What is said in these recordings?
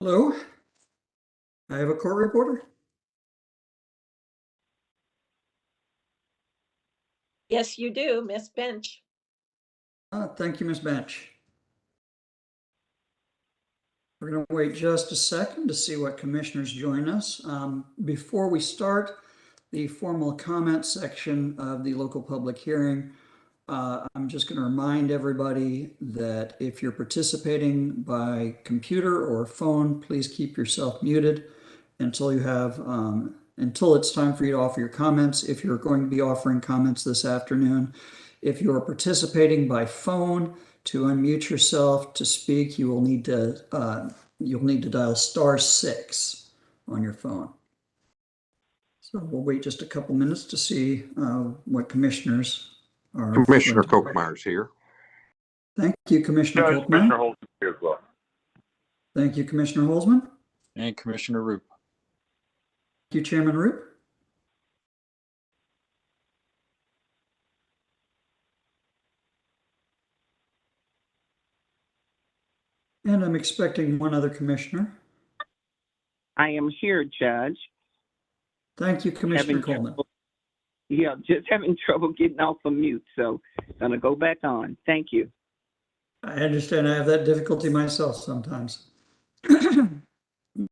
Hello, I have a court reporter. Yes, you do, Miss Bench. Thank you, Ms. Bench. We're going to wait just a second to see what commissioners join us. Before we start the formal comment section of the local public hearing, I'm just going to remind everybody that if you're participating by computer or phone, please keep yourself muted until it's time for you to offer your comments. If you're going to be offering comments this afternoon, if you are participating by phone, to unmute yourself to speak, you'll need to dial *6 on your phone. So we'll wait just a couple minutes to see what commissioners are. Commissioner Kochmeyer's here. Thank you, Commissioner Kochmeyer. Commissioner Holzman here as well. Thank you, Commissioner Holzman. And Commissioner Roop. Thank you, Chairman Roop. And I'm expecting one other commissioner. I am here, Judge. Thank you, Commissioner Coleman. Yeah, just having trouble getting off of mute, so gonna go back on. Thank you. I understand. I have that difficulty myself sometimes.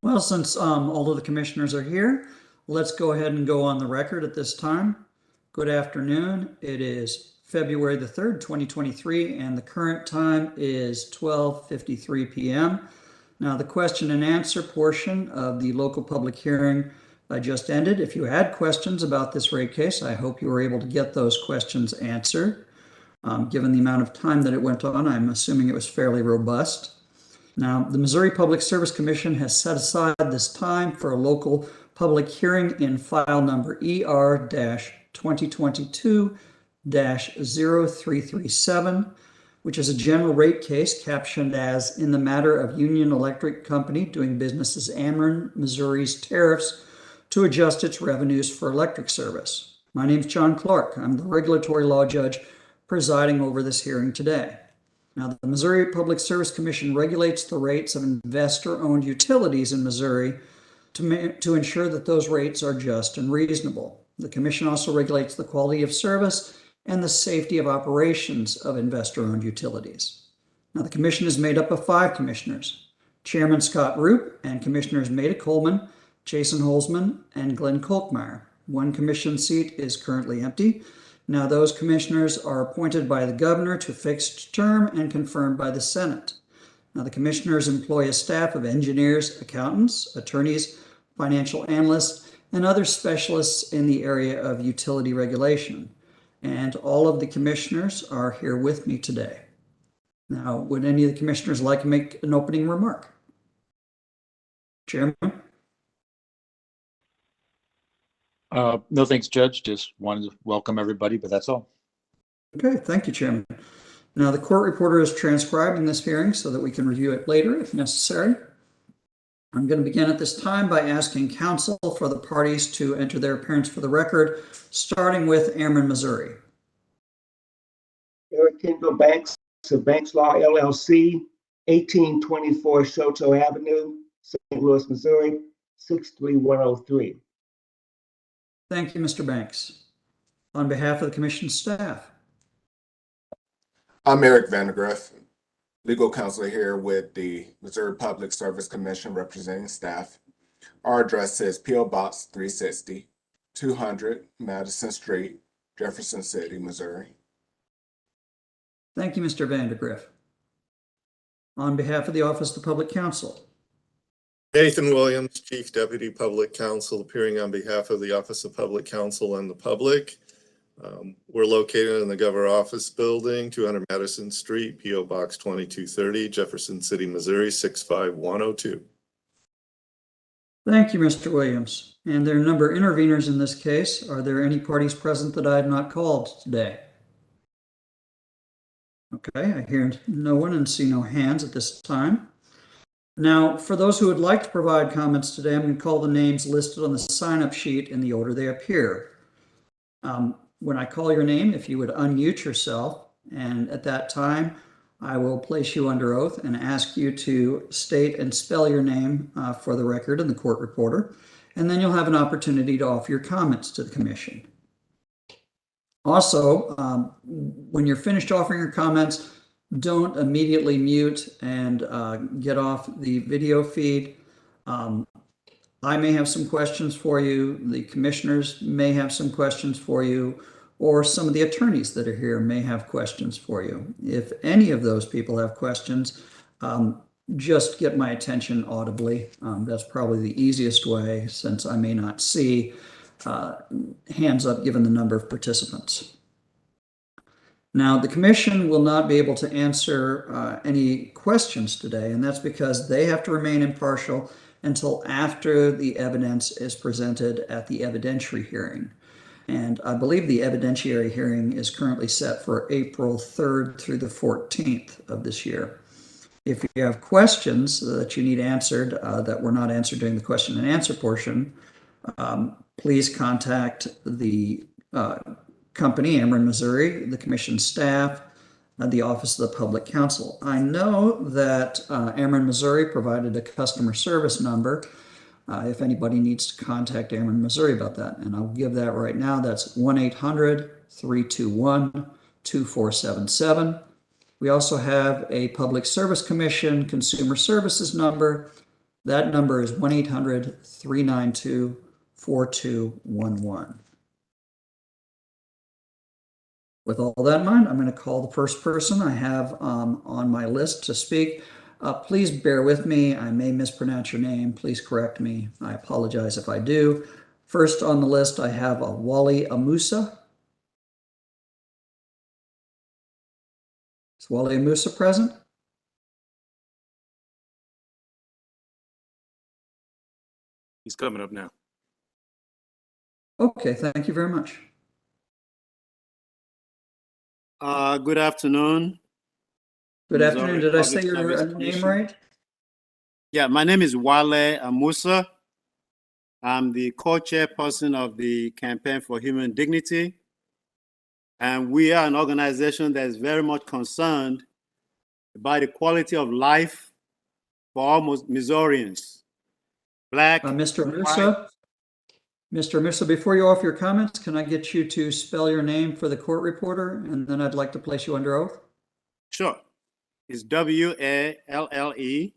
Well, since all of the commissioners are here, let's go ahead and go on the record at this time. Good afternoon. It is February the 3rd, 2023, and the current time is 12:53 p.m. Now, the question and answer portion of the local public hearing just ended. If you had questions about this rate case, I hope you were able to get those questions answered. Given the amount of time that it went on, I'm assuming it was fairly robust. Now, the Missouri Public Service Commission has set aside this time for a local public hearing in file number ER-2022-0337, which is a general rate case captioned as in the matter of Union Electric Company doing business as Ameren, Missouri's tariffs to adjust its revenues for electric service. My name is John Clark. I'm the regulatory law judge presiding over this hearing today. Now, the Missouri Public Service Commission regulates the rates of investor-owned utilities in Missouri to ensure that those rates are just and reasonable. The commission also regulates the quality of service and the safety of operations of investor-owned utilities. Now, the commission is made up of 5 commissioners: Chairman Scott Roop and Commissioners Maida Coleman, Jason Holzman, and Glenn Kochmeyer. One commission seat is currently empty. Now, those commissioners are appointed by the governor to a fixed term and confirmed by the Senate. Now, the commissioners employ a staff of engineers, accountants, attorneys, financial analysts, and other specialists in the area of utility regulation. And all of the commissioners are here with me today. Now, would any of the commissioners like to make an opening remark? Chairman? No, thanks, Judge. Just wanted to welcome everybody, but that's all. Okay, thank you, Chairman. Now, the court reporter is transcribing this hearing so that we can review it later if necessary. I'm going to begin at this time by asking counsel for the parties to enter their appearance for the record, starting with Ameren, Missouri. Eric Kendall Banks of Banks Law LLC, 1824 Shoto Avenue, St. Louis, Missouri, 63103. Thank you, Mr. Banks. On behalf of the commission staff. I'm Eric Vandergriff, legal counsel here with the Missouri Public Service Commission representing staff. Our address is P.O. Box 360, 200 Madison Street, Jefferson City, Missouri. Thank you, Mr. Vandergriff. On behalf of the Office of the Public Counsel. Nathan Williams, Chief Deputy Public Counsel, appearing on behalf of the Office of Public Counsel and the public. We're located in the Governor Office Building, 200 Madison Street, P.O. Box 2230, Jefferson City, Missouri, 65102. Thank you, Mr. Williams. And there are a number of interveners in this case. Are there any parties present that I have not called today? Okay, I hear no one and see no hands at this time. Now, for those who would like to provide comments today, I'm going to call the names listed on the sign-up sheet in the order they appear. When I call your name, if you would unmute yourself, and at that time, I will place you under oath and ask you to state and spell your name for the record in the court reporter, and then you'll have an opportunity to offer your comments to the commission. Also, when you're finished offering your comments, don't immediately mute and get off the video feed. I may have some questions for you, the commissioners may have some questions for you, or some of the attorneys that are here may have questions for you. If any of those people have questions, just get my attention audibly. That's probably the easiest way, since I may not see hands up given the number of participants. Now, the commission will not be able to answer any questions today, and that's because they have to remain impartial until after the evidence is presented at the evidentiary hearing. And I believe the evidentiary hearing is currently set for April 3rd through the 14th of this year. If you have questions that you need answered that were not answered during the question and answer portion, please contact the company, Ameren, Missouri, the commission staff, the Office of the Public Counsel. I know that Ameren, Missouri provided a customer service number if anybody needs to contact Ameren, Missouri about that. And I'll give that right now. That's 1-800-321-2477. We also have a Public Service Commission Consumer Services number. That number is 1-800-392-4211. With all that in mind, I'm going to call the first person I have on my list to speak. Please bear with me. I may mispronounce your name. Please correct me. I apologize if I do. First on the list, I have Wally Amusa. Is Wally Amusa present? He's coming up now. Okay, thank you very much. Good afternoon. Good afternoon. Did I say your name right? Yeah, my name is Wale Amusa. I'm the co-chairperson of the Campaign for Human Dignity. And we are an organization that is very much concerned about the quality of life for all Missourians. Black, Mr. Amusa? Mr. Amusa, before you offer your comments, can I get you to spell your name for the court reporter? And then I'd like to place you under oath. Sure. It's W-A-L-L-E.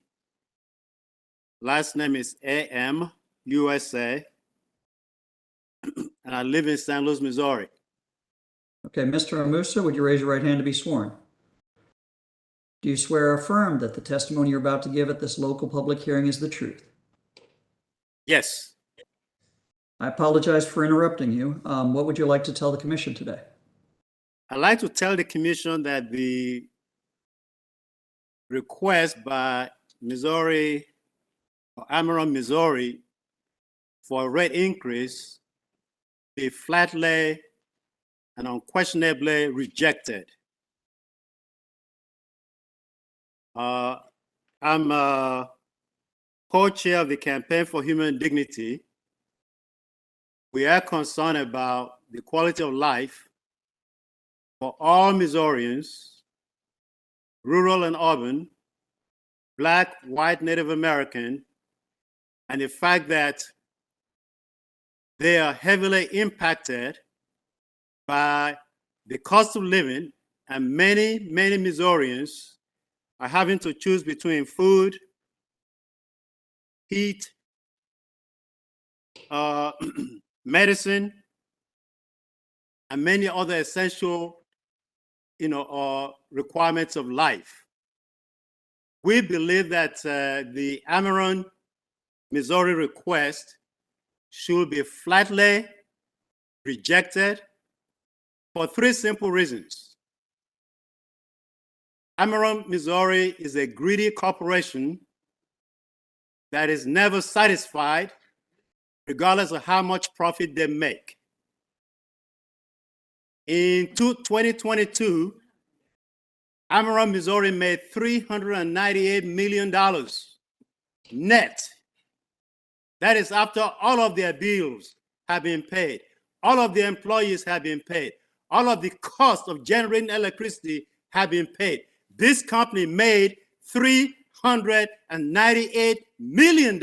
Last name is A-M-U-S-A. And I live in St. Louis, Missouri. Okay, Mr. Amusa, would you raise your right hand to be sworn? Do you swear or affirm that the testimony you're about to give at this local public hearing is the truth? Yes. I apologize for interrupting you. What would you like to tell the commission today? I'd like to tell the commission that the request by Missouri, or Ameren, Missouri, for a rate increase be flatly and unquestionably rejected. I'm co-chair of the Campaign for Human Dignity. We are concerned about the quality of life for all Missourians, rural and urban, Black, white, Native American, and the fact that they are heavily impacted by the cost of living, and many Missourians are having to choose between food, heat, medicine, and many other essential, requirements of life. We believe that the Ameren, Missouri request should be flatly rejected for three simple reasons. Ameren, Missouri is a greedy corporation that is never satisfied regardless of how much profit they make. In 2022, Ameren, Missouri made $398 million net. That is after all of their bills have been paid, all of the employees have been paid, all of the cost of generating electricity have been paid. This company made $398 million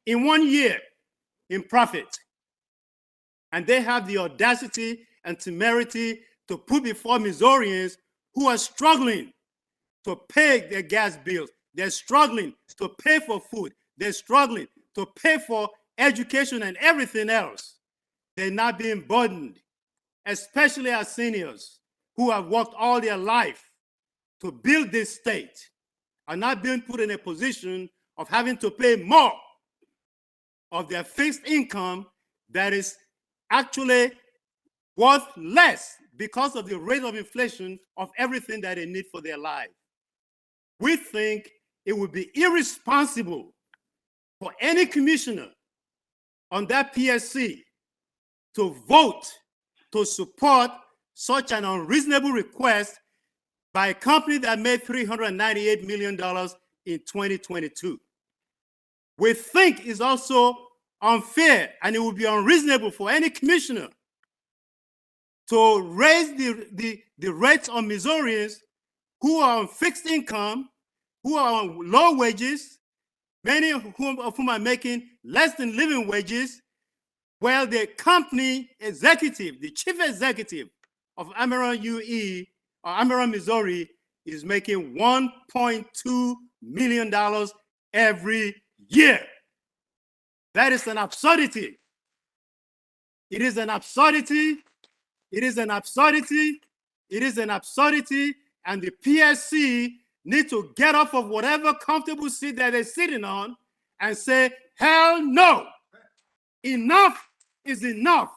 in 1 year in profit. And they have the audacity and temerity to put before Missourians who are struggling to pay their gas bills. They're struggling to pay for food. They're struggling to pay for education and everything else. They're not being burdened, especially our seniors who have worked all their life to build this state, are not being put in a position of having to pay more of their fixed income that is actually worth less because of the rate of inflation of everything that they need for their life. We think it would be irresponsible for any commissioner on that PSC to vote to support such an unreasonable request by a company that made $398 million in 2022. We think it's also unfair and it would be unreasonable for any commissioner to raise the rates on Missourians who are on fixed income, who are on low wages, many of whom are making less than living wages, while the company executive, the chief executive of Ameren UE, or Ameren, Missouri, is making $1.2 million every year. That is an absurdity. It is an absurdity. It is an absurdity. It is an absurdity. And the PSC need to get off of whatever comfortable seat that they're sitting on and say, hell no. Enough is enough.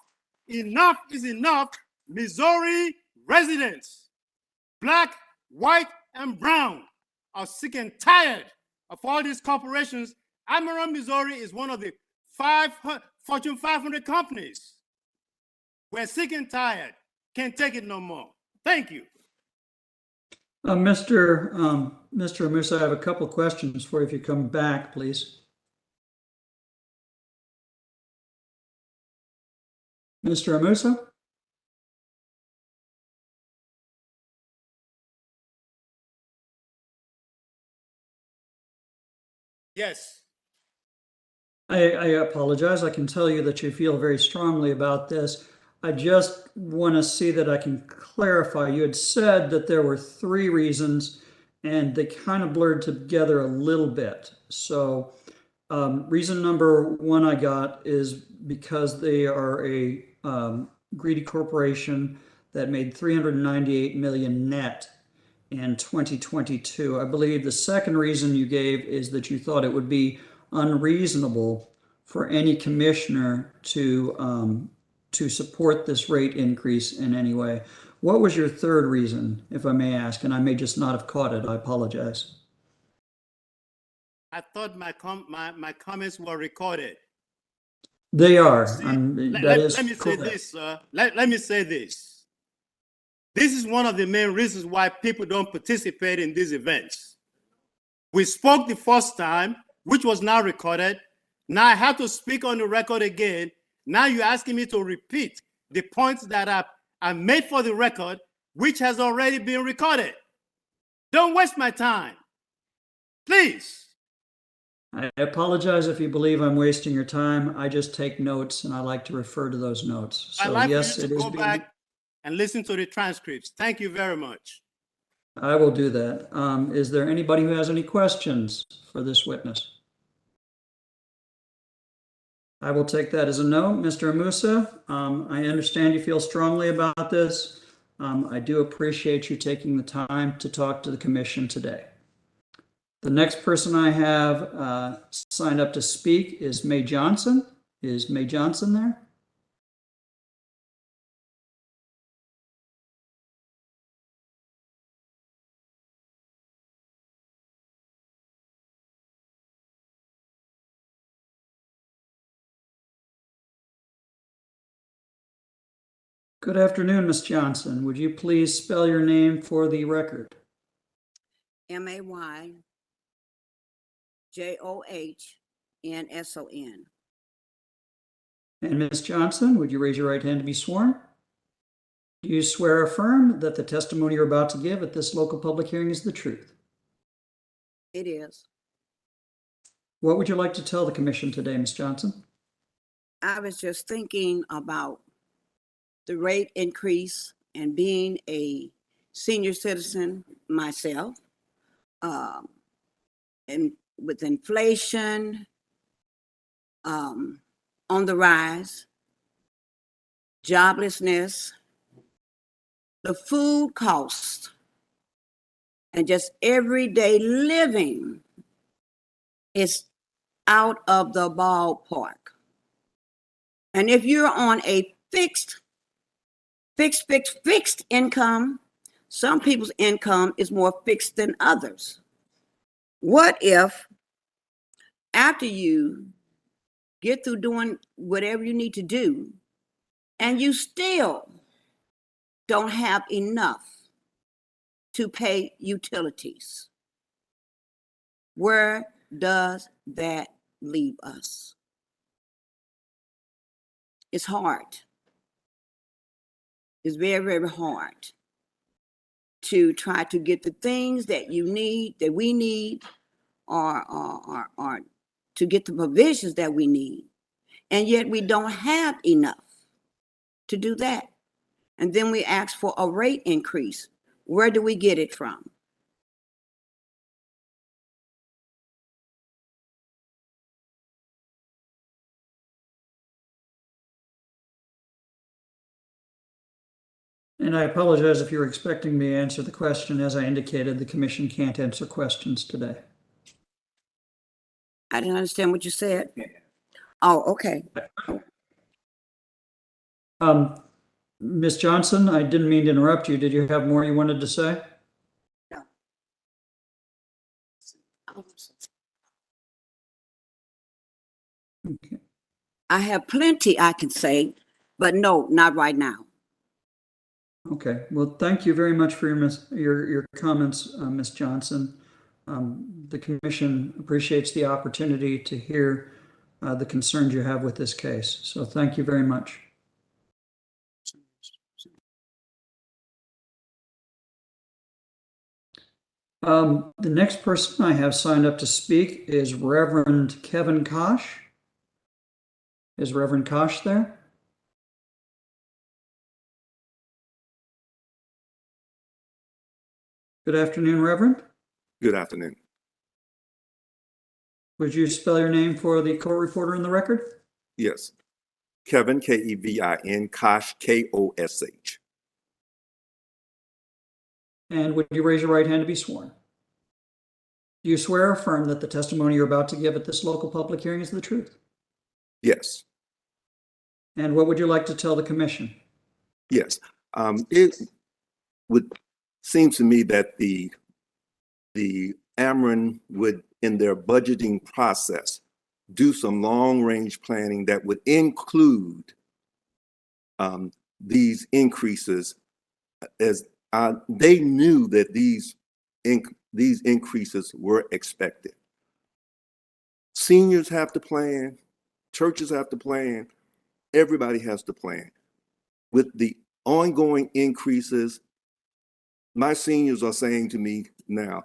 Enough is enough. Missouri residents, black, white, and brown, are sick and tired of all these corporations. Ameren, Missouri is one of the Fortune 500 companies. We're sick and tired. Can't take it no more. Thank you. Mr. Amusa, I have a couple questions for you if you come back, please. Mr. Amusa? Yes. I apologize. I can tell you that you feel very strongly about this. I just want to see that I can clarify. You had said that there were 3 reasons, and they kind of blurred together a little bit. So reason number 1 I got is because they are a greedy corporation that made $398 million net in 2022. I believe the second reason you gave is that you thought it would be unreasonable for any commissioner to support this rate increase in any way. What was your third reason, if I may ask? And I may just not have caught it. I apologize. I thought my comments were recorded. They are. See, Let me say this, sir. Let me say this. This is one of the main reasons why people don't participate in these events. We spoke the first time, which was now recorded. Now I have to speak on the record again. Now you're asking me to repeat the points that I made for the record, which has already been recorded. Don't waste my time. Please. I apologize if you believe I'm wasting your time. I just take notes and I like to refer to those notes. So I'd like yes, for you to go back and listen to the transcripts. Thank you very much. I will do that. Is there anybody who has any questions for this witness? I will take that as a no. Mr. Amusa, I understand you feel strongly about this. I do appreciate you taking the time to talk to the commission today. The next person I have signed up to speak is Mae Johnson. Is Mae Johnson there? Good afternoon, Ms. Johnson. Would you please spell your name for the record? MAYJOHNSON. And Ms. Johnson, would you raise your right hand to be sworn? Do you swear or affirm that the testimony you're about to give at this local public hearing is the truth? It is. What would you like to tell the commission today, Ms. Johnson? I was just thinking about the rate increase and being a senior citizen myself, and with inflation on the rise, joblessness, the food costs, and just everyday living is out of the ballpark. And if you're on a fixed income, some people's income is more fixed than others. What if after you get through doing whatever you need to do and you still don't have enough to pay utilities? Where does that leave us? It's hard. It's very, very hard to try to get the things that you need, that we need, or to get the provisions that we need. And yet we don't have enough to do that. And then we ask for a rate increase. Where do we get it from? And I apologize if you were expecting me to answer the question. As I indicated, the commission can't answer questions today. I didn't understand what you said. Oh, okay. Ms. Johnson, I didn't mean to interrupt you. Did you have more you wanted to say? No. Okay. I have plenty I can say, but no, not right now. Okay. Well, thank you very much for your comments, Ms. Johnson. The commission appreciates the opportunity to hear the concerns you have with this case. So thank you very much. The next person I have signed up to speak is Reverend Kevin Kosh. Is Reverend Kosh there? Good afternoon, Reverend. Good afternoon. Would you spell your name for the court reporter in the record? Yes. Kevin, K-E-V-I-N, Kosh, K-O-S-H. And would you raise your right hand to be sworn? Do you swear or affirm that the testimony you're about to give at this local public hearing is the truth? Yes. And what would you like to tell the commission? Yes. It would seem to me that the Ameren would, in their budgeting process, do some long-range planning that would include these increases, as they knew that these increases were expected. Seniors have to plan, churches have to plan, everybody has to plan. With the ongoing increases, my seniors are saying to me now,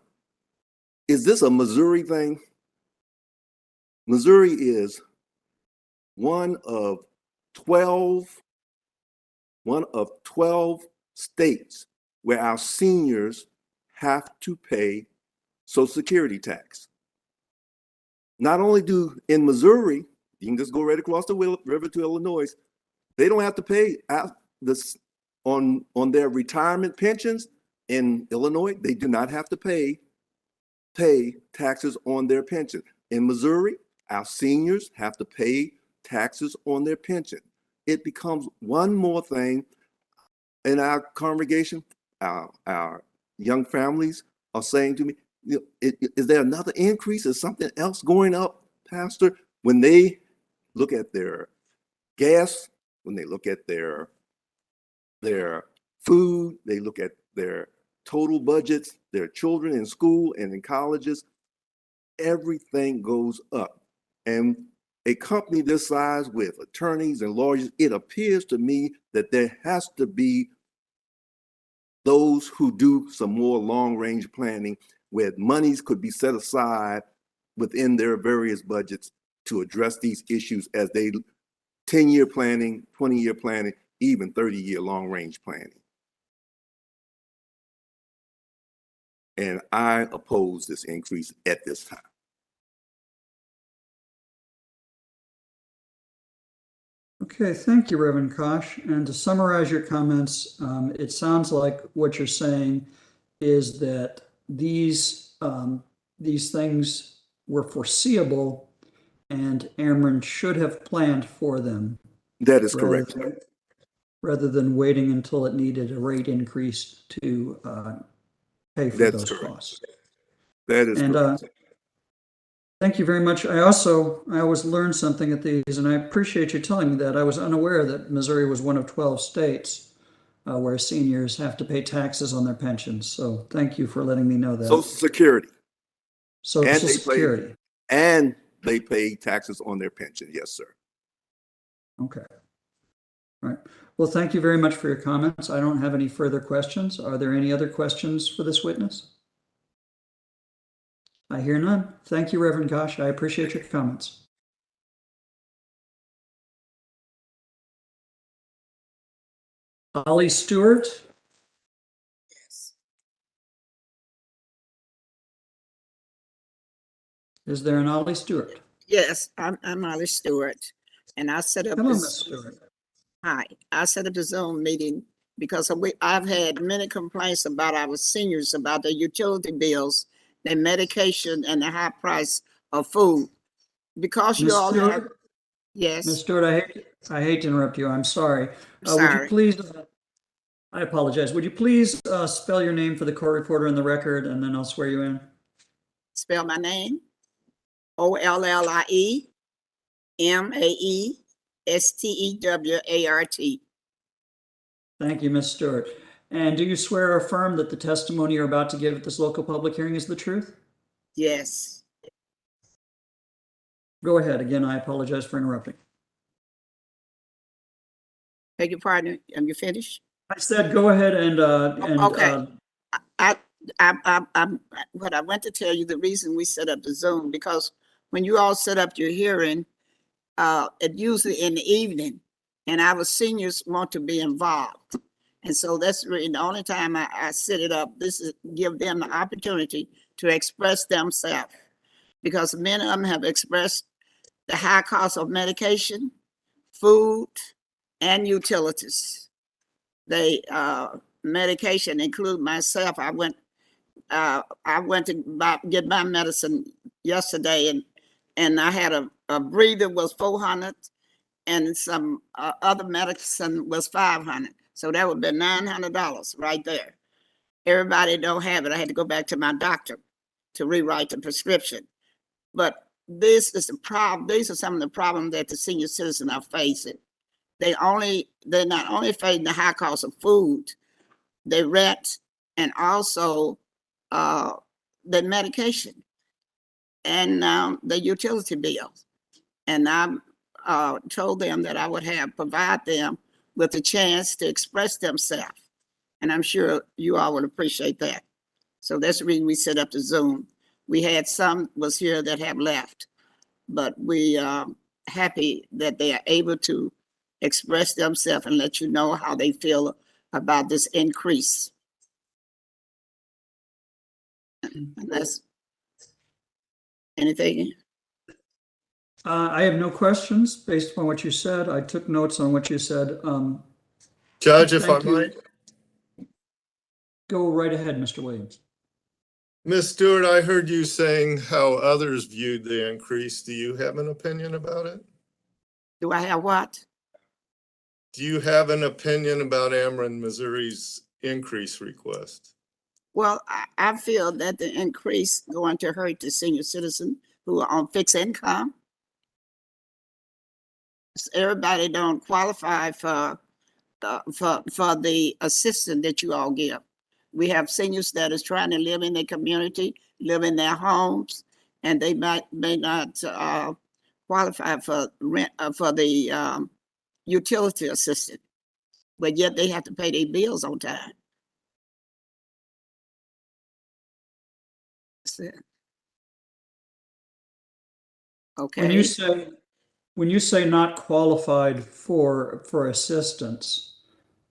is this a Missouri thing? Missouri is one of 12 states where our seniors have to pay Social Security tax. Not only do in Missouri, you can just go right across the river to Illinois, they don't have to pay this on their retirement pensions. In Illinois, they do not have to pay taxes on their pension. In Missouri, our seniors have to pay taxes on their pension. It becomes one more thing in our congregation. Our young families are saying to me, is there another increase? Is something else going up, Pastor? When they look at their gas, when they look at their food, they look at their total budgets, their children in school and in colleges, everything goes up. And a company this size with attorneys and lawyers, it appears to me that there has to be those who do some more long-range planning where monies could be set aside within their various budgets to address these issues as they 10-year planning, 20-year planning, even 30-year long-range planning. And I oppose this increase at this time. Okay, thank you, Reverend Kosh. And to summarize your comments, it sounds like what you're saying is that these things were foreseeable and Ameren should have planned for them. That is correct. Rather than waiting until it needed a rate increase to pay for That's those correct. costs. That is correct. Thank you very much. I always learn something at these, and I appreciate you telling me that. I was unaware that Missouri was one of 12 states where seniors have to pay taxes on their pensions. So thank you for letting me know that. Social Security. Social Security. And they pay taxes on their pension. Yes, sir. Okay. All right. Well, thank you very much for your comments. I don't have any further questions. Are there any other questions for this witness? I hear none. Thank you, Reverend Kosh. I appreciate your comments. Ollie Stewart. Yes. Is there an Ollie Stewart? Yes, I'm Ollie Stewart, and I set up Hello, this. Ms. Stewart. Hi, I set up the Zoom meeting because I've had many complaints about our seniors about their utility bills, their medication, and the high price of food. Because you Ms. all Stewart? have, yes, Ms. Stewart, I hate to interrupt you. I'm sorry. Would sorry. you please, I apologize. Would you please spell your name for the court reporter in the record, and then I'll swear you in? Spell my name. OLLIE-MAESTEWART. Thank you, Ms. Stewart. And do you swear or affirm that the testimony you're about to give at this local public hearing is the truth? Yes. Go ahead. Again, I apologize for interrupting. Beg your pardon. Am you finished? I said, go ahead and okay. What I went to tell you, the reason we set up the Zoom, because when you all set up your hearing, it usually in the evening, and our seniors want to be involved. And so that's really the only time I set it up. This is give them the opportunity to express themselves, because many of them have expressed the high cost of medication, food, and utilities. They medication include myself. I went to get my medicine yesterday, and I had a breather was $400, and some other medicine was $500. So that would be $900 right there. Everybody don't have it. I had to go back to my doctor to rewrite the prescription. But this is the problem. These are some of the problems that the senior citizens are facing. They're not only facing the high cost of food, they rent, and also the medication and the utility bills. And I told them that I would provide them with a chance to express themselves. And I'm sure you all would appreciate that. So that's the reason we set up the Zoom. We had some was here that have left, but we are happy that they are able to express themselves and let you know how they feel about this increase. Unless anything. I have no questions based upon what you said. I took notes on what you said. Judge, if I might. Go right ahead, Mr. Williams. Ms. Stewart, I heard you saying how others viewed the increase. Do you have an opinion about it? Do I have what? Do you have an opinion about Ameren, Missouri's increase request? Well, I feel that the increase going to hurt the senior citizen who are on fixed income. Everybody don't qualify for the assistance that you all give. We have seniors that is trying to live in their community, live in their homes, and they may not qualify for rent for the utility assistance, but yet they have to pay their bills on time. That's it. When Okay. you say not qualified for assistance,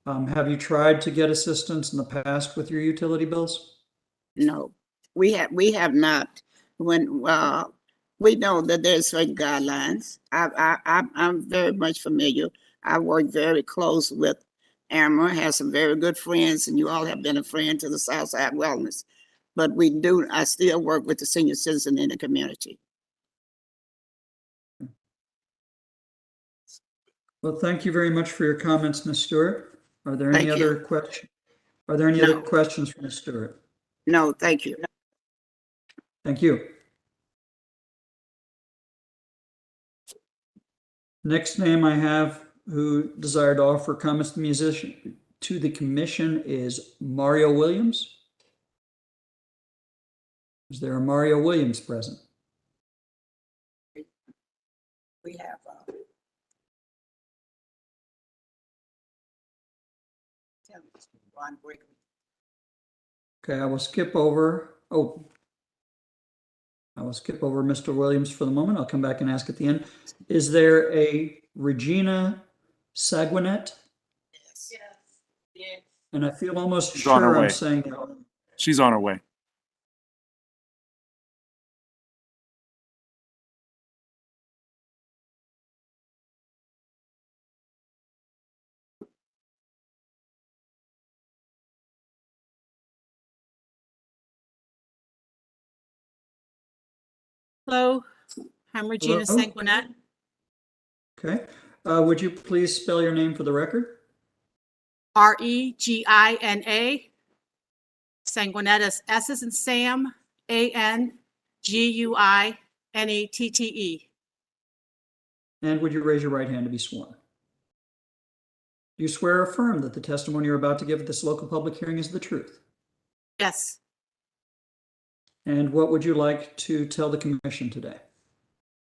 have you tried to get assistance in the past with your utility bills? No, we have not. When we know that there's certain guidelines. I'm very much familiar. I work very close with Ameren, has some very good friends, and you all have been a friend to the Southside Wellness. But I still work with the senior citizen in the community. Well, thank you very much for your comments, Ms. Stewart. Are there any Thank you. other questions? Are there any other questions for Ms. Stewart? No, thank you. Thank you. Next name I have who desired to offer comments to the commission is Mario Williams. Is there a Mario Williams present? We have Ron Gregory. Okay, I will skip over Mr. Williams for the moment. I'll come back and ask at the end. Is there a Regina Saguinet? Yes. Yes. And I feel almost She's on her sure I'm way. saying that. She's on her way. Hello, I'm Regina Hello? Sanguinet. Okay. Would you please spell your name for the record? Regina. Sanguinet is S as in Sam, Anguinette. And would you raise your right hand to be sworn? Do you swear or affirm that the testimony you're about to give at this local public hearing is the truth? Yes. And what would you like to tell the commission today?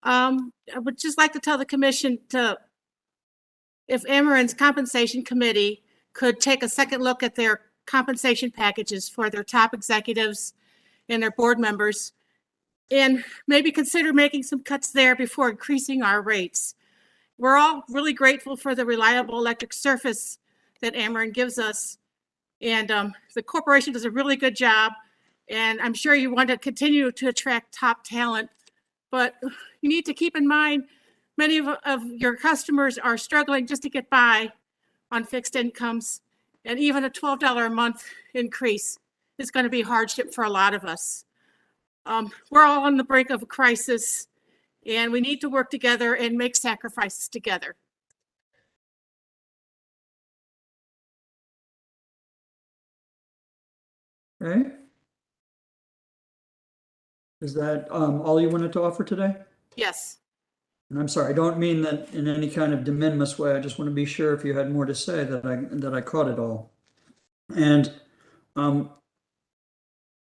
I would just like to tell the commission if Ameren's compensation committee could take a second look at their compensation packages for their top executives and their board members, and maybe consider making some cuts there before increasing our rates. We're all really grateful for the reliable electric service that Ameren gives us. And the corporation does a really good job. And I'm sure you want to continue to attract top talent, but you need to keep in mind, many of your customers are struggling just to get by on fixed incomes. And even a $12 a month increase is going to be hardship for a lot of us. We're all on the brink of a crisis, and we need to work together and make sacrifices together. Okay. Is that all you wanted to offer today? Yes. And I'm sorry, I don't mean that in any kind of de minimis way. I just want to be sure if you had more to say that I caught it all. And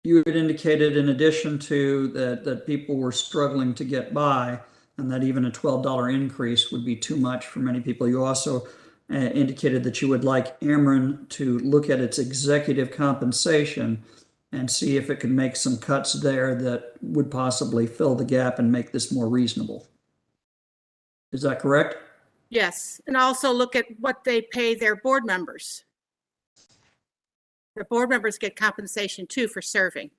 you had indicated, in addition to that people were struggling to get by, and that even a $12 increase would be too much for many people. You also indicated that you would like Ameren to look at its executive compensation and see if it could make some cuts there that would possibly fill the gap and make this more reasonable. Is that correct? Yes, and also look at what they pay their board members. The board members get compensation too for serving.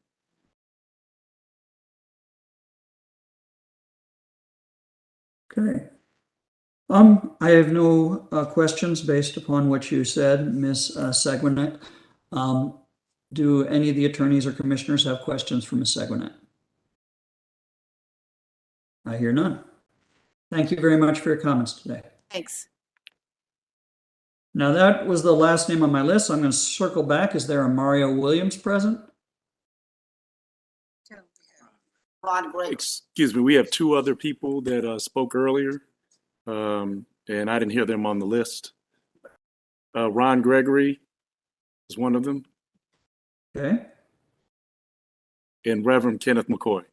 Okay. I have no questions based upon what you said, Ms. Saguinet. Do any of the attorneys or commissioners have questions for Ms. Saguinet? I hear none. Thank you very much for your comments today. Thanks. Now that was the last name on my list. I'm going to circle back. Is there a Mario Williams present? Ron Gregory. Excuse me, we have two other people that spoke earlier, and I didn't hear them on the list. Ron Gregory is one of them, Okay. and Reverend Kenneth McCoy.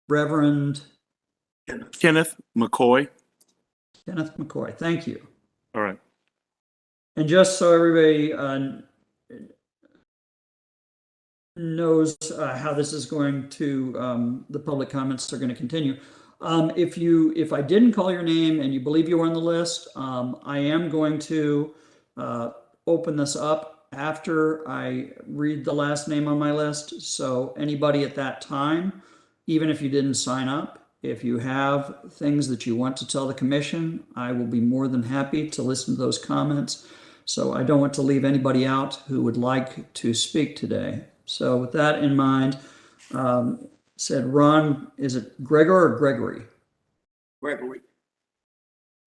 Reverend Kenneth McCoy. Kenneth McCoy. Thank you. All right. And just so everybody knows how this is going to, the public comments are going to continue. If I didn't call your name and you believe you were on the list, I am going to open this up after I read the last name on my list. So anybody at that time, even if you didn't sign up, if you have things that you want to tell the commission, I will be more than happy to listen to those comments. So I don't want to leave anybody out who would like to speak today. So with that in mind, said Ron, is it Gregor or Gregory? Gregory.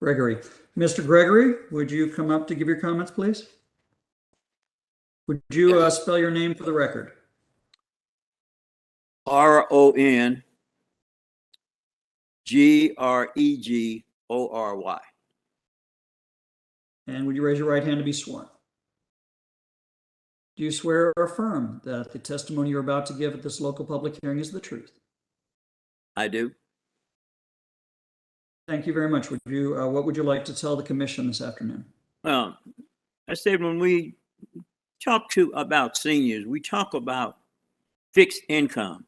Gregory. Mr. Gregory, would you come up to give your comments, please? Would you spell your name for the record? RonGregory. And would you raise your right hand to be sworn? Do you swear or affirm that the testimony you're about to give at this local public hearing is the truth? I do. Thank you very much. Would you, what would you like to tell the commission this afternoon? Well, I said when we talk about seniors, we talk about fixed income,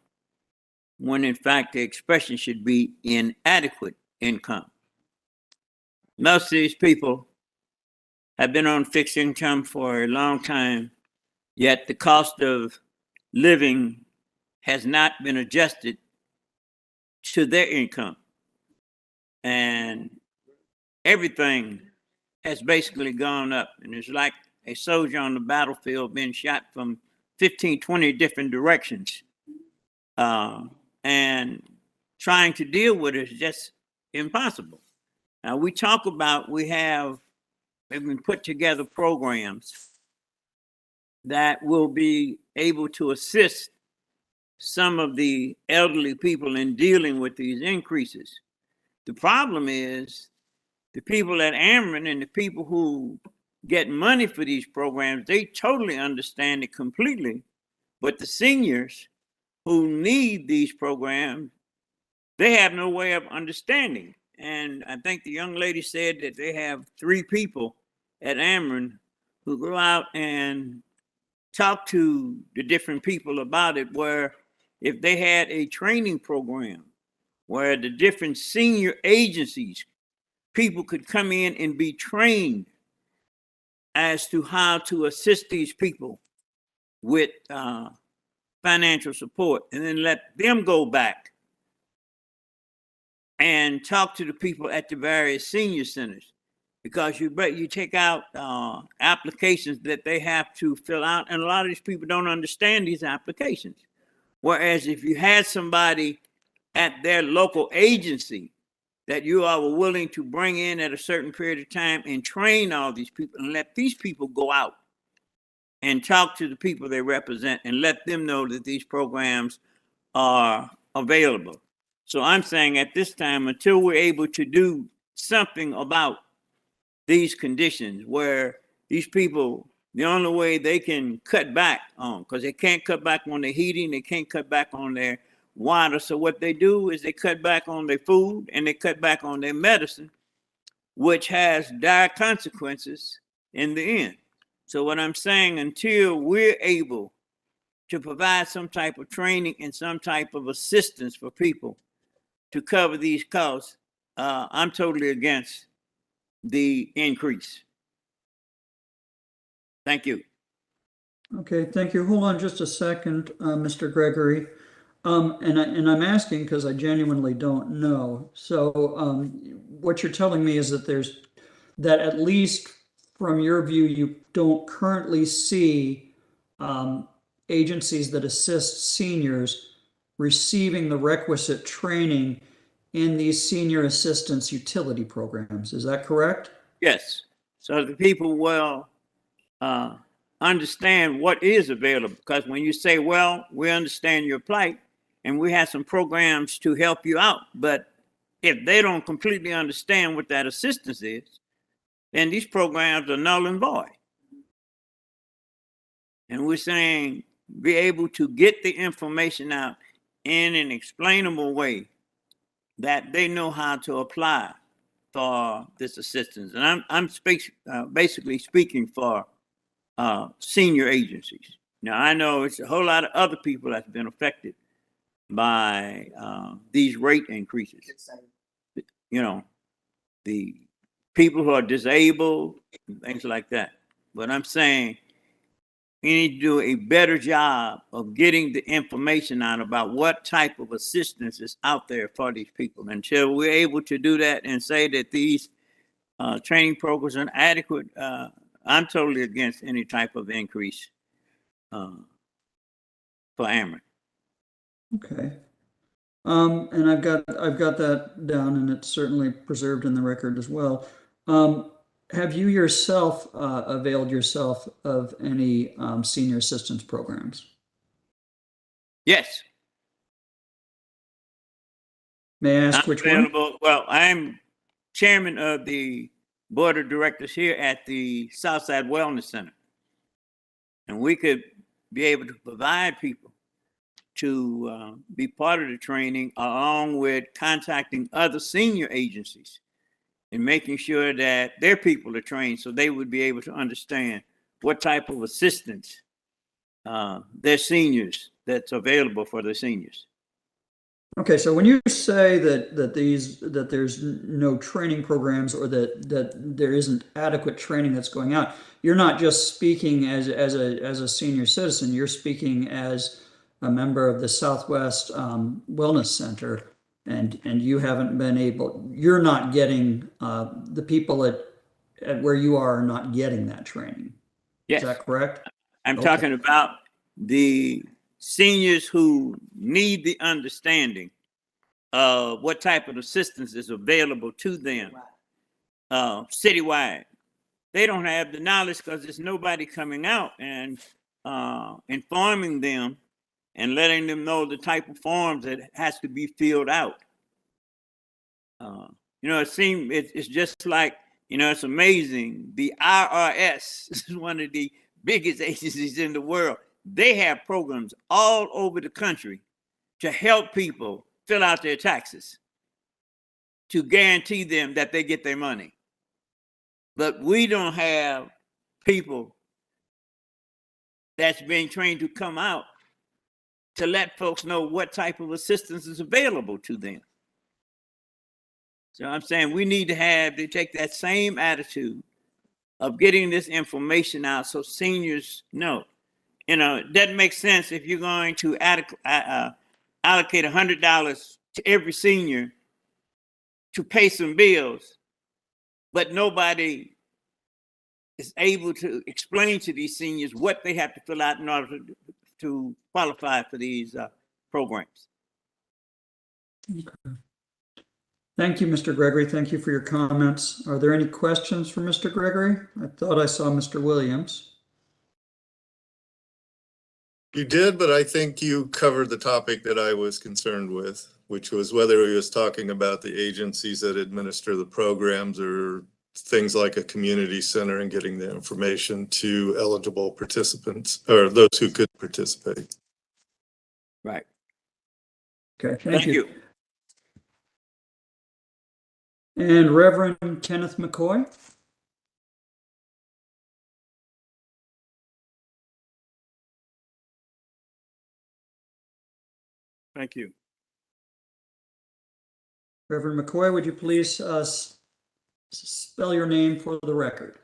when in fact the expression should be inadequate income. Most of these people have been on fixed income for a long time, yet the cost of living has not been adjusted to their income. And everything has basically gone up. And it's like a soldier on the battlefield being shot from 15, 20 different directions. And trying to deal with it is just impossible. Now we talk about, we've been put together programs that will be able to assist some of the elderly people in dealing with these increases. The problem is the people at Ameren and the people who get money for these programs, they totally understand it completely. But the seniors who need these programs, they have no way of understanding. And I think the young lady said that they have 3 people at Ameren who go out and talk to the different people about it, where if they had a training program where the different senior agencies, people could come in and be trained as to how to assist these people with financial support, and then let them go back and talk to the people at the various senior centers, because you take out applications that they have to fill out, and a lot of these people don't understand these applications. Whereas if you had somebody at their local agency that you are willing to bring in at a certain period of time and train all these people, and let these people go out and talk to the people they represent and let them know that these programs are available. So I'm saying at this time, until we're able to do something about these conditions where these people, the only way they can cut back on, because they can't cut back on their heating, they can't cut back on their water. So what they do is they cut back on their food and they cut back on their medicine, which has dire consequences in the end. So what I'm saying, until we're able to provide some type of training and some type of assistance for people to cover these costs, I'm totally against the increase. Thank you. Okay, thank you. Hold on just a second, Mr. Gregory. And I'm asking because I genuinely don't know. So what you're telling me is that at least from your view, you don't currently see agencies that assist seniors receiving the requisite training in these senior assistance utility programs. Is that correct? Yes. So the people will understand what is available, because when you say, well, we understand your plight and we have some programs to help you out, but if they don't completely understand what that assistance is, then these programs are null and void. And we're saying be able to get the information out in an explainable way that they know how to apply for this assistance. And I'm basically speaking for senior agencies. Now, I know it's a whole lot of other people that's been affected by these rate increases. You know, the people who are disabled, and things like that. But I'm saying we need to do a better job of getting the information out about what type of assistance is out there for these people. Until we're able to do that and say that these training programs are adequate, I'm totally against any type of increase for Ameren. Okay. And I've got that down, and it's certainly preserved in the record as well. Have you yourself availed yourself of any senior assistance programs? Yes. May I ask I'm which one? available. Well, I'm chairman of the board of directors here at the Southside Wellness Center. And we could be able to provide people to be part of the training, along with contacting other senior agencies and making sure that their people are trained so they would be able to understand what type of assistance their seniors that's available for the seniors. Okay, so when you say that there's no training programs, or that there isn't adequate training that's going out, you're not just speaking as a senior citizen. You're speaking as a member of the Southwest Wellness Center, and you haven't been able. You're not getting the people at where you are not getting that training. Yes. Is that correct? I'm Okay. talking about the seniors who need the understanding of what type of assistance is available to them citywide. They don't have the knowledge because there's nobody coming out and informing them and letting them know the type of forms that has to be filled out. You know, it's just like, you know, it's amazing. The IRS is one of the biggest agencies in the world. They have programs all over the country to help people fill out their taxes, to guarantee them that they get their money. But we don't have people that's being trained to come out to let folks know what type of assistance is available to them. So I'm saying we need to take that same attitude of getting this information out so seniors know. You know, it doesn't make sense if you're going to allocate $100 to every senior to pay some bills, but nobody is able to explain to these seniors what they have to fill out in order to qualify for these programs. Okay. Thank you, Mr. Gregory. Thank you for your comments. Are there any questions for Mr. Gregory? I thought I saw Mr. Williams. You did, but I think you covered the topic that I was concerned with, which was whether he was talking about the agencies that administer the programs or things like a community center and getting the information to eligible participants or those who could participate. Right. Okay, Thank you. And Reverend Kenneth McCoy? Thank you. Reverend McCoy, would you please spell your name for the record?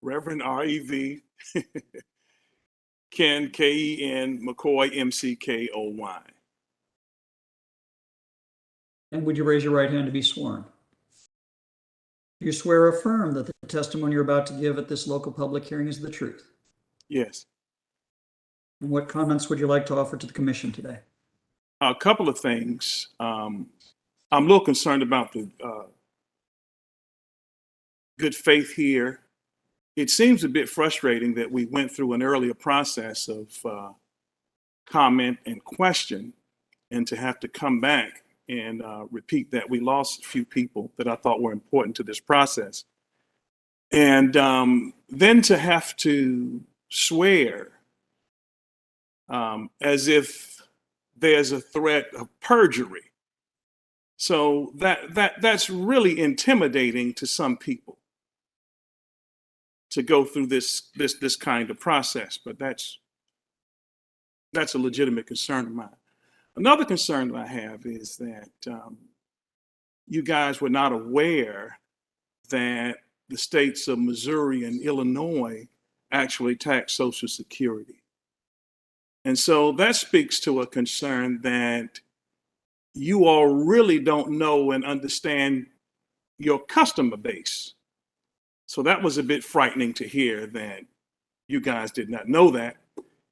Reverend R.E.V. Ken, K-E-N, McCoy, M-C-K-O-Y. And would you raise your right hand to be sworn? Do you swear or affirm that the testimony you're about to give at this local public hearing is the truth? Yes. And what comments would you like to offer to the commission today? A couple of things. I'm a little concerned about the good faith here. It seems a bit frustrating that we went through an earlier process of comment and question, and to have to come back and repeat that we lost a few people that I thought were important to this process. And then to have to swear as if there's a threat of perjury. So that's really intimidating to some people. to go through this kind of process, but that's a legitimate concern of mine. Another concern that I have is that you guys were not aware that the states of Missouri and Illinois actually tax Social Security. And so that speaks to a concern that you all really don't know and understand your customer base. So that was a bit frightening to hear that you guys did not know that,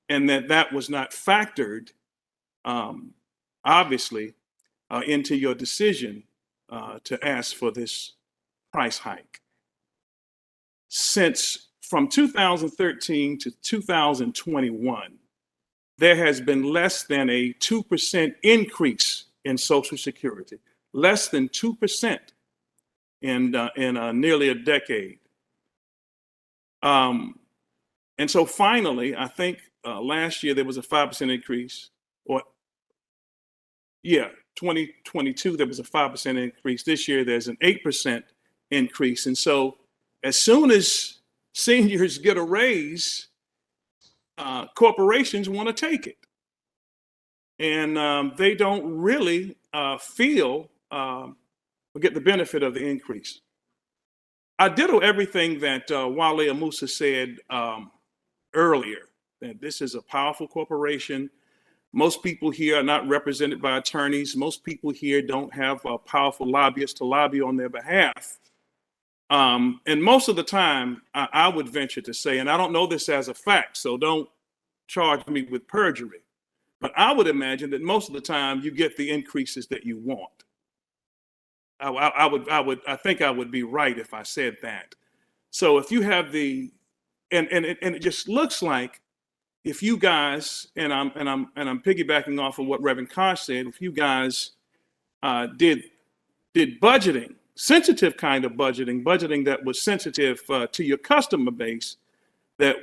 and that was not factored, obviously, into your decision to ask for this price hike. Since from 2013 to 2021, there has been less than a 2% increase in Social Security, less than 2% in nearly a decade. And so finally, I think last year there was a 5% increase, or 2022, there was a 5% increase. This year there's an 8% increase. And so as soon as seniors get a raise, corporations want to take it. And they don't really feel or get the benefit of the increase. I ditto everything that Wale Amusa said earlier, that this is a powerful corporation. Most people here are not represented by attorneys. Most people here don't have powerful lobbyists to lobby on their behalf. And most of the time, I would venture to say, and I don't know this as a fact, so don't charge me with perjury, but I would imagine that most of the time you get the increases that you want. I think I would be right if I said that. So if you have and it just looks like if you guys, and I'm piggybacking off of what Reverend Kosh said, if you guys did budgeting, sensitive kind of budgeting that was sensitive to your customer base, that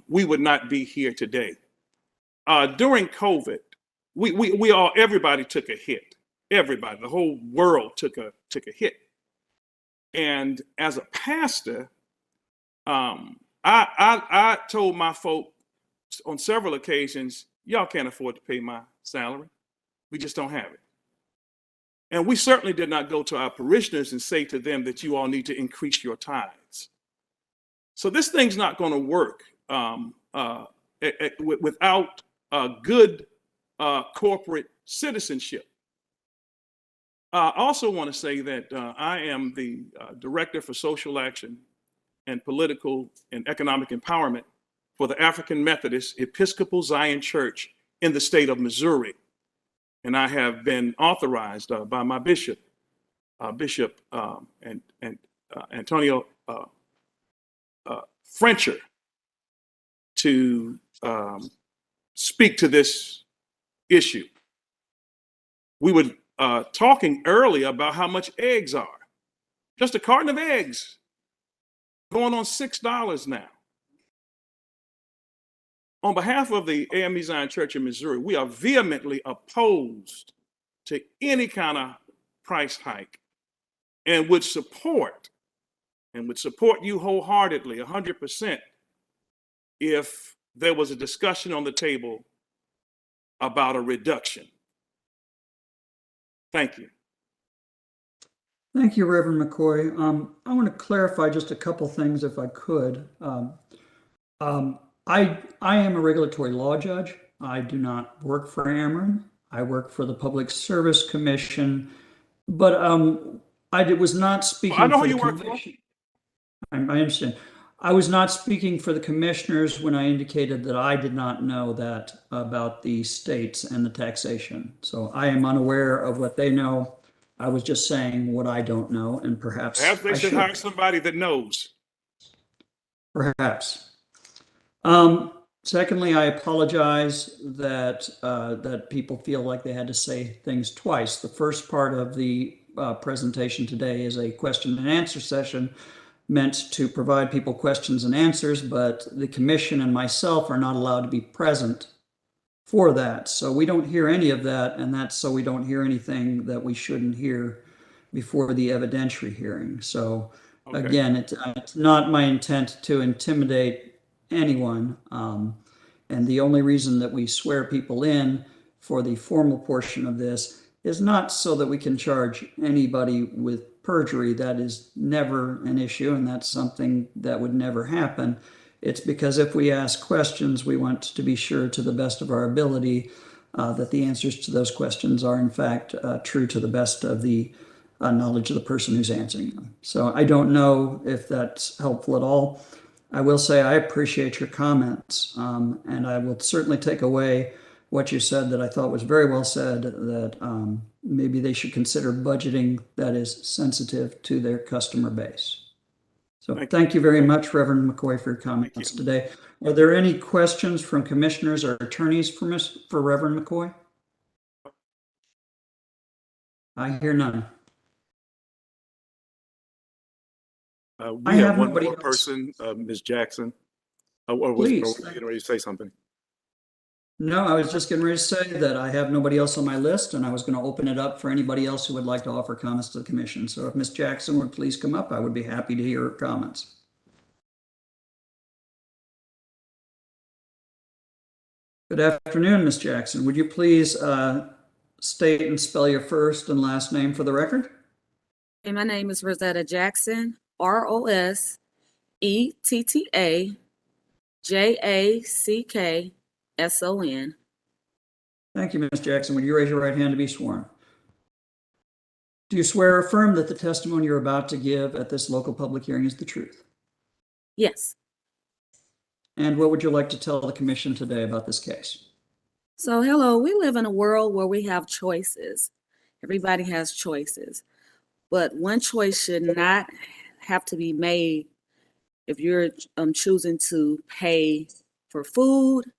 we would not be here today. During COVID, everybody took a hit. Everybody, the whole world took a hit. And as a pastor, I told my folk on several occasions, y'all can't afford to pay my salary. We just don't have it. And we certainly did not go to our parishioners and say to them that you all need to increase your tithes. So this thing's not going to work without good corporate citizenship. I also want to say that I am the Director for Social Action and Political and Economic Empowerment for the African Methodist Episcopal Zion Church in the state of Missouri. And I have been authorized by my bishop, Antonio Frencher, to speak to this issue. We were talking earlier about how much eggs are. Just a carton of eggs going on $6 now. On behalf of the AME Zion Church in Missouri, we are vehemently opposed to any kind of price hike and would support you wholeheartedly, 100%, if there was a discussion on the table about a reduction. Thank you. Thank you, Reverend McCoy. I want to clarify just a couple things if I could. I am a regulatory law judge. I do not work for Ameren. I work for the Public Service Commission, but I was not speaking I know for who the you work commission. I understand. I was not speaking for the commissioners when I indicated that I did not know that about the states and the taxation. So I am unaware of what they know. I was just saying what I don't know, and perhaps they should hire somebody that knows. Perhaps. Secondly, I apologize that that people feel like they had to say things twice. The first part of the presentation today is a question and answer session meant to provide people questions and answers, but the commission and myself are not allowed to be present for that. So we don't hear any of that, and that's so we don't hear anything that we shouldn't hear before the evidentiary hearing. So Okay. Again, it's not my intent to intimidate anyone. And the only reason that we swear people in for the formal portion of this is not so that we can charge anybody with perjury. That is never an issue, and that's something that would never happen. It's because if we ask questions, we want to be sure to the best of our ability that the answers to those questions are in fact true to the best of the knowledge of the person who's answering them. So I don't know if that's helpful at all. I will say I appreciate your comments, and I will certainly take away what you said that I thought was very well said, that maybe they should consider budgeting that is sensitive to their customer base. So thank you very much, Reverend McCoy, for your comments today. Are there any questions from commissioners or attorneys for Reverend McCoy? I hear none. We have one more person, Ms. Jackson. Or was you getting ready to say something? No, I was just getting ready to say that I have nobody else on my list, and I was going to open it up for anybody else who would like to offer comments to the commission. So if Ms. Jackson would please come up, I would be happy to hear her comments. Good afternoon, Ms. Jackson. Would you please state and spell your first and last name for the record? Hey, my name is Rosetta Jackson, ROSETTAJACKSON. Thank you, Ms. Jackson. Would you raise your right hand to be sworn? Do you swear or affirm that the testimony you're about to give at this local public hearing is the truth? Yes. And what would you like to tell the commission today about this case? So, hello, we live in a world where we have choices. Everybody has choices. But one choice should not have to be made if you're choosing to pay for food,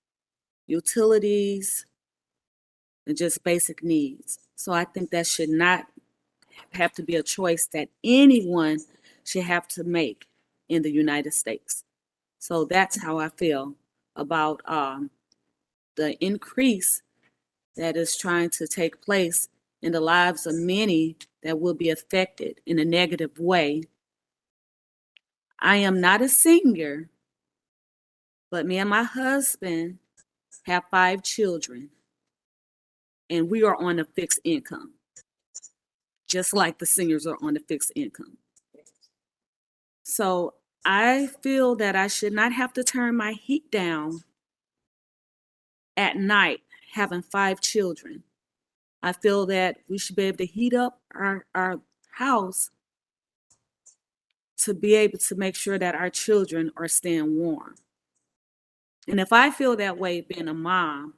utilities, and just basic needs. So I think that should not have to be a choice that anyone should have to make in the United States. So that's how I feel about the increase that is trying to take place in the lives of many that will be affected in a negative way. I am not a senior, but me and my husband have 5 children, and we are on a fixed income, just like the seniors are on a fixed income. So I feel that I should not have to turn my heat down at night having 5 children. I feel that we should be able to heat up our house to be able to make sure that our children are staying warm. And if I feel that way being a mom,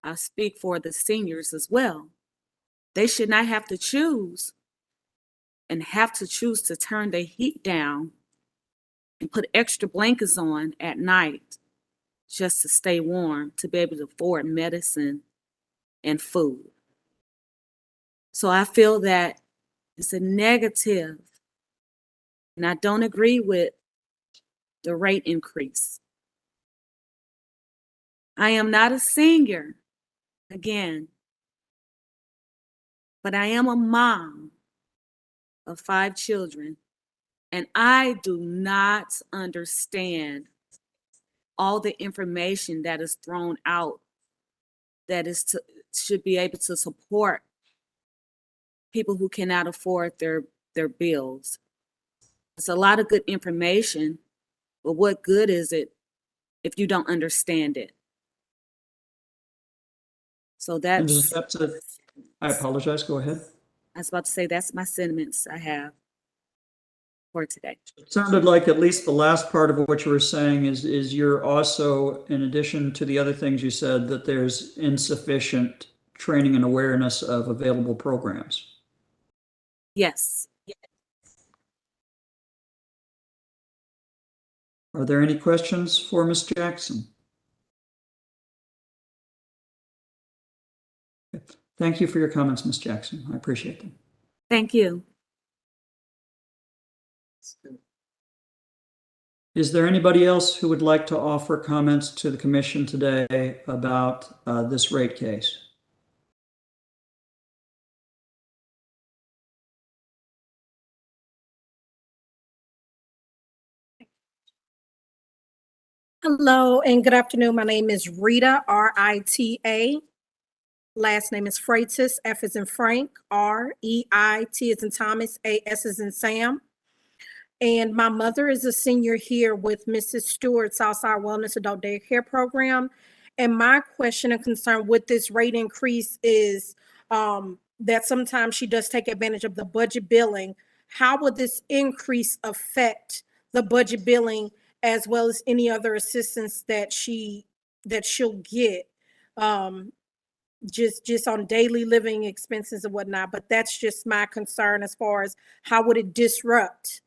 I speak for the seniors as well. They should not have to choose to turn their heat down and put extra blankets on at night just to stay warm, to be able to afford medicine and food. So I feel that it's a negative, and I don't agree with the rate increase. I am not a senior, again, but I am a mom of 5 children, and I do not understand all the information that is thrown out that should be able to support people who cannot afford their bills. It's a lot of good information, but what good is it if you don't understand it? So that's, I apologize, go ahead. I was about to say, that's my sentiments I have for today. It sounded like at least the last part of what you were saying is you're also, in addition to the other things you said, that there's insufficient training and awareness of available programs. Yes. Are there any questions for Ms. Jackson? Thank you for your comments, Ms. Jackson. I appreciate them. Thank you. Is there anybody else who would like to offer comments to the commission today about this rate case? Hello and good afternoon. My name is Rita, R-I-T-A. Last name is Freitas, F as in Frank, R-E-I-T as in Thomas, A-S as in Sam. And my mother is a senior here with Mrs. Stewart, Southside Wellness Adult Daycare Program. And my question and concern with this rate increase is that sometimes she does take advantage of the budget billing. How would this increase affect the budget billing as well as any other assistance that she'll get? Just on daily living expenses and whatnot, but that's just my concern as far as how would it disrupt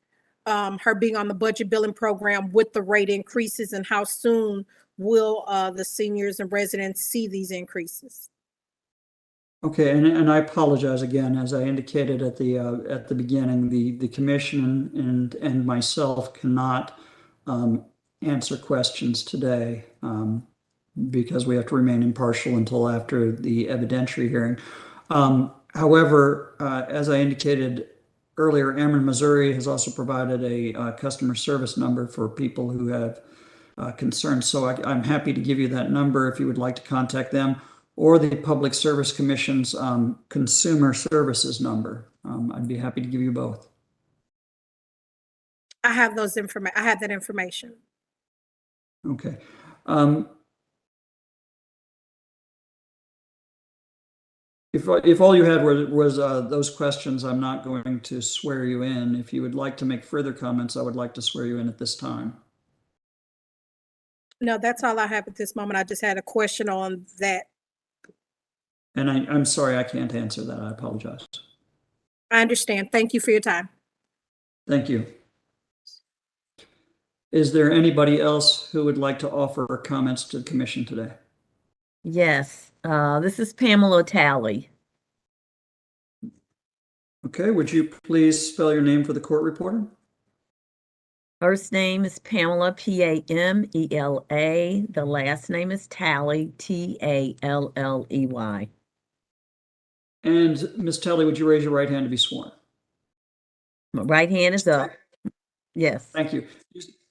her being on the budget billing program with the rate increases, and how soon will the seniors and residents see these increases? Okay, and I apologize again, as I indicated at the beginning, the commission and myself cannot answer questions today. Because we have to remain impartial until after the evidentiary hearing. However, as I indicated earlier, Ameren, Missouri has also provided a customer service number for people who have concerns. So I'm happy to give you that number if you would like to contact them, or the Public Service Commission's consumer services number. I'd be happy to give you both. I have that information. Okay. If all you had was those questions, I'm not going to swear you in. If you would like to make further comments, I would like to swear you in at this time. No, that's all I have at this moment. I just had a question on that. And I'm sorry, I can't answer that. I apologize. I understand. Thank you for your time. Thank you. Is there anybody else who would like to offer comments to the commission today? Yes, this is Pamela Talley. Okay, would you please spell your name for the court reporter? First name is Pamela, P-A-M-E-L-A. The last name is Talley, T-A-L-L-E-Y. And Ms. Talley, would you raise your right hand to be sworn? My right hand is up. Yes. Thank you.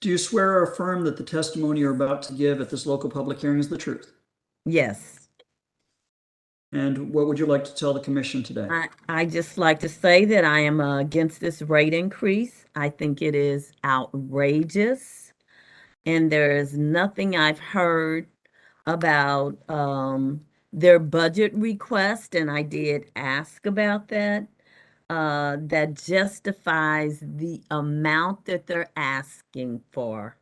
Do you swear or affirm that the testimony you're about to give at this local public hearing is the truth? Yes. And what would you like to tell the commission today? I just like to say that I am against this rate increase. I think it is outrageous. And there is nothing I've heard about their budget request, and I did ask about that, that justifies the amount that they're asking for.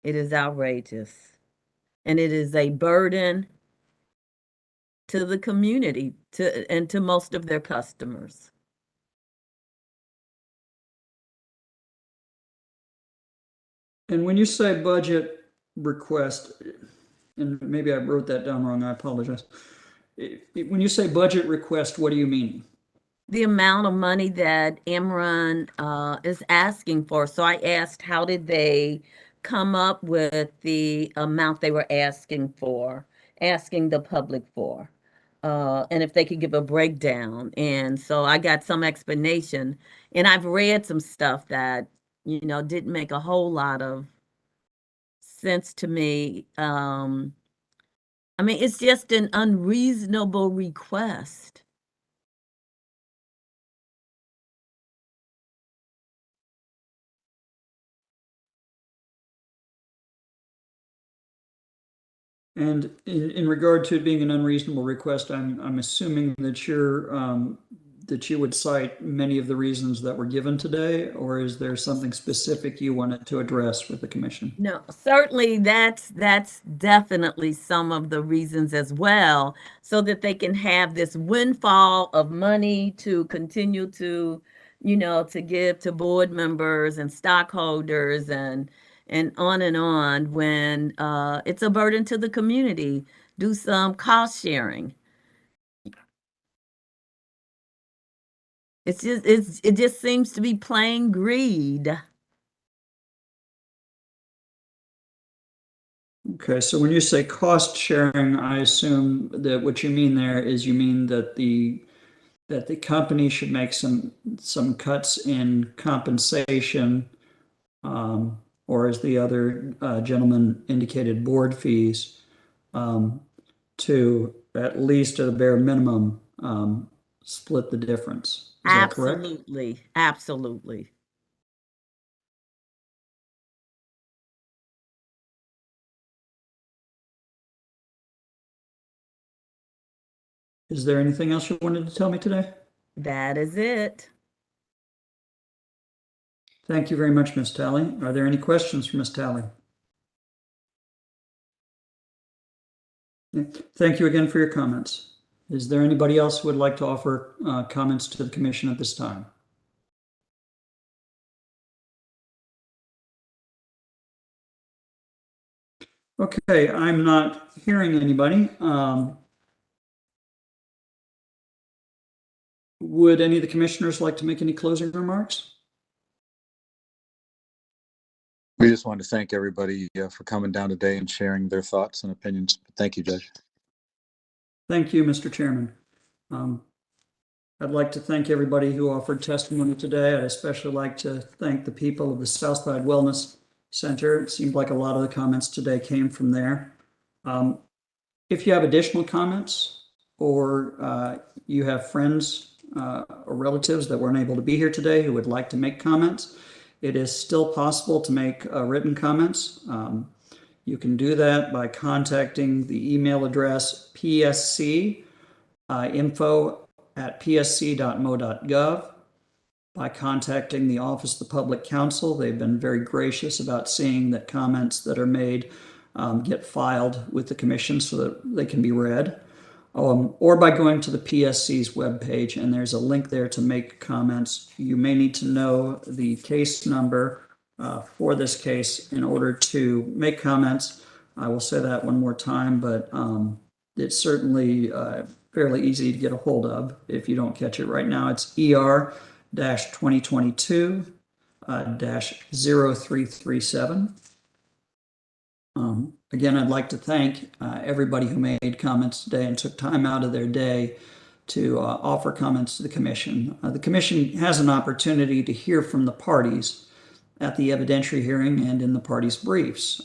It is outrageous. And it is a burden to the community and to most of their customers. And when you say budget request, and maybe I wrote that down wrong, I apologize. When you say budget request, what do you mean? The amount of money that Ameren is asking for. So I asked, how did they come up with the amount they were asking the public for? And if they could give a breakdown. And so I got some explanation, and I've read some stuff that, didn't make a whole lot of sense to me. It's just an unreasonable request. And in regard to it being an unreasonable request, I'm assuming that you would cite many of the reasons that were given today, or is there something specific you wanted to address with the commission? No, certainly that's definitely some of the reasons as well, so that they can have this windfall of money to continue to, to give to board members and stockholders and on when it's a burden to the community. Do some cost sharing. It just seems to be plain greed. Okay, so when you say cost sharing, I assume that what you mean there is you mean that the company should make some cuts in compensation or as the other gentleman indicated, board fees, to at least at a bare minimum split the difference. Is that correct? Absolutely, absolutely. Is there anything else you wanted to tell me today? That is it. Thank you very much, Ms. Talley. Are there any questions for Ms. Talley? Thank you again for your comments. Is there anybody else who would like to offer comments to the commission at this time? Okay, I'm not hearing anybody. Would any of the commissioners like to make any closing remarks? We just want to thank everybody for coming down today and sharing their thoughts and opinions. Thank you, Judge. Thank you, Mr. Chairman. I'd like to thank everybody who offered testimony today. I'd especially like to thank the people of the Southside Wellness Center. It seemed like a lot of the comments today came from there. If you have additional comments or you have friends or relatives that weren't able to be here today who would like to make comments, it is still possible to make written comments. You can do that by contacting the email address pscinfo@psc.mo.gov, by contacting the Office of the Public Counsel. They've been very gracious about seeing that comments that are made get filed with the commission so that they can be read. Or by going to the PSC's webpage, and there's a link there to make comments. You may need to know the case number for this case in order to make comments. I will say that one more time, but it's certainly fairly easy to get a hold of if you don't catch it right now. It's ER-2022-0337. Again, I'd like to thank everybody who made comments today and took time out of their day to offer comments to the commission. The commission has an opportunity to hear from the parties at the evidentiary hearing and in the parties' briefs.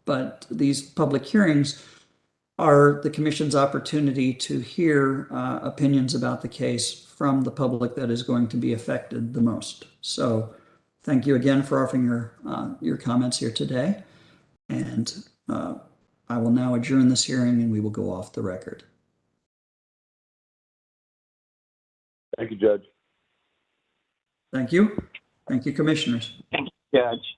But these public hearings are the commission's opportunity to hear opinions about the case from the public that is going to be affected the most. So thank you again for offering your comments here today. And I will now adjourn this hearing and we will go off the record. Thank you, Judge. Thank you. Thank you, commissioners. Thank you, Judge.